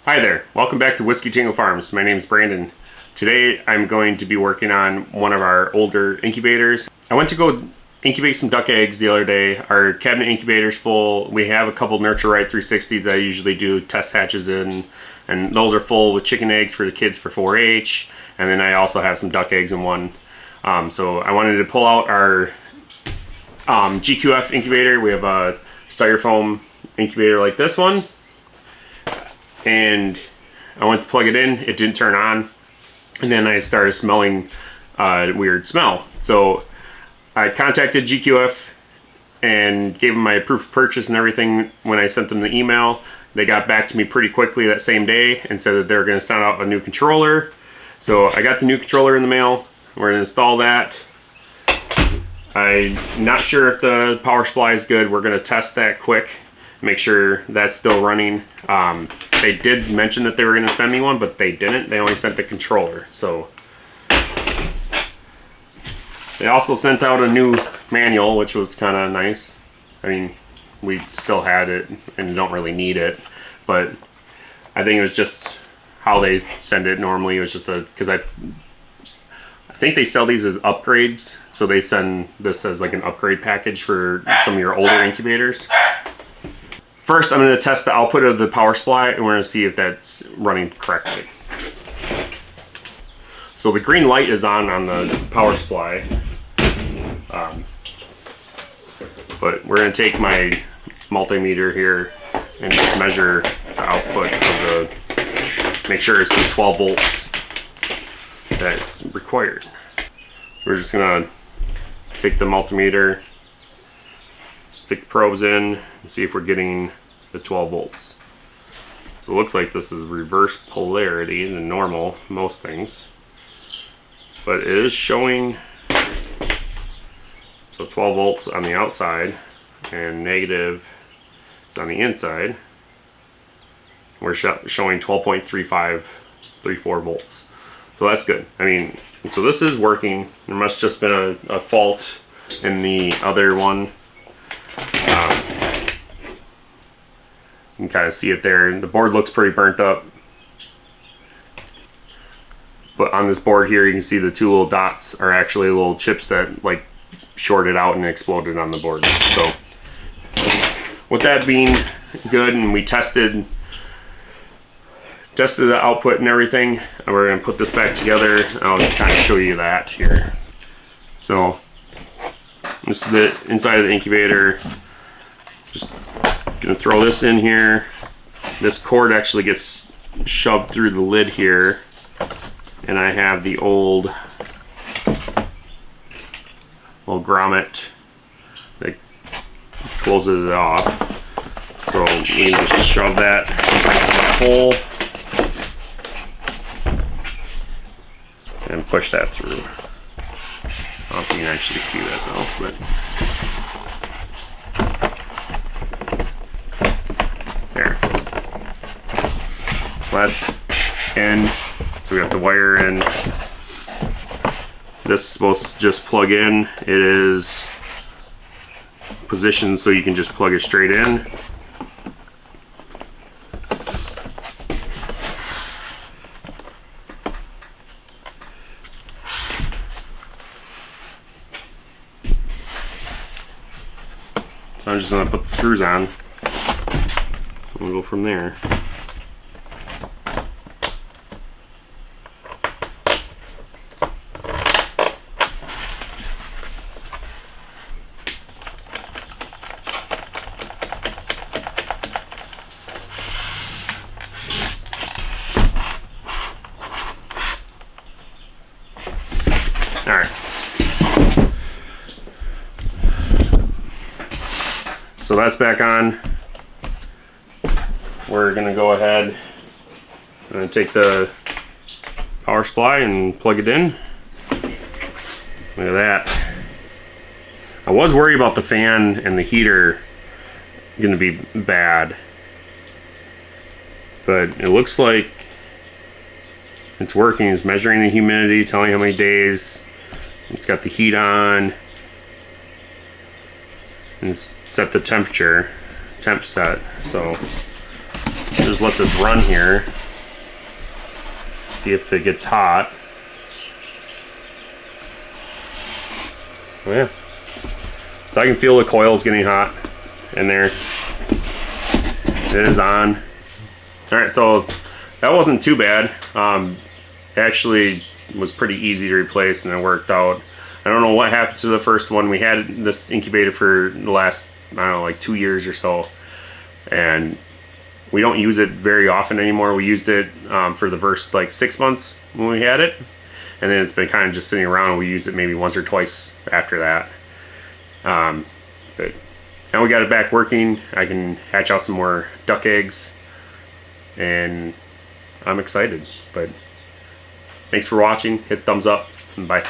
Hi there, welcome back to Whiskey Tango Farms. My name is Brandon. Today I'm going to be working on one of our older incubators. I went to go incubate some duck eggs the other day. Our cabinet incubator's full. We have a couple Nurture Right 360s that I usually do test hatches in, and those are full with chicken eggs for the kids for 4-H, and then I also have some duck eggs in one. So I wanted to pull out our GQF incubator. We have a styrofoam incubator like this one. And I went to plug it in, it didn't turn on, and then I started smelling a weird smell. So I contacted GQF and gave them my proof of purchase and everything. When I sent them the email, they got back to me pretty quickly that same day and said that they were going to send out a new controller. So I got the new controller in the mail. We're going to install that. I'm not sure if the power supply is good. We're going to test that quick, make sure that's still running. They did mention that they were going to send me one, but they didn't. They only sent the controller. So they also sent out a new manual, which was kind of nice. I mean, we still had it and don't really need it, but I think it was just how they send it normally. It was just because I think they sell these as upgrades, so they send this as like an upgrade package for some of your older incubators. First, I'm going to test the output of the power supply, and we're going to see if that's running correctly. So the green light is on the power supply, but we're going to take my multimeter here and just measure the output of make sure it's the 12 volts that's required. We're just going to take the multimeter, stick the probes in, and see if we're getting the 12 volts. So it looks like this is reverse polarity than normal, most things. But it is showing, so 12 volts on the outside and negative is on the inside. We're showing 12.3534 volts. So that's good. I mean, so this is working. There must just been a fault in the other one. You can kind of see it there. The board looks pretty burnt up. But on this board here, you can see the two little dots are actually little chips that like shorted out and exploded on the board. So with that being good, and we tested the output and everything, and we're going to put this back together. I'll kind of show you that here. So this is the inside of the incubator. Just gonna throw this in here. This cord actually gets shoved through the lid here, and I have the old little grommet that closes it off. So we can just shove that hole and push that through. I don't know if you can actually see that though, but there. That's in. So we got the wire in. This is supposed to just plug in. It is positioned so you can just plug it straight in. So I'm just gonna put the screws on. We'll go from there. All right. So that's back on. We're gonna go ahead and take the power supply and plug it in. Look at that. I was worried about the fan and the heater gonna be bad, but it looks like it's working. It's measuring the humidity, telling how many days. It's got the heat on. And it's set the temperature, temp set. So Just let this run here. See if it gets hot. Oh yeah. So I can feel the coils getting hot in there. It is on. Alright, so that wasn't too bad. Actually was pretty easy to replace and it worked out. I don't know what happened to the first one. We had this incubator for the last, I don't know, like 2 years or so. And we don't use it very often anymore. We used it for the first like 6 months when we had it. And then it's been kind of just sitting around and we used it maybe once or twice after that. But now we got it back working. I can hatch out some more duck eggs. And I'm excited. But thanks for watching. Hit thumbs up and bye.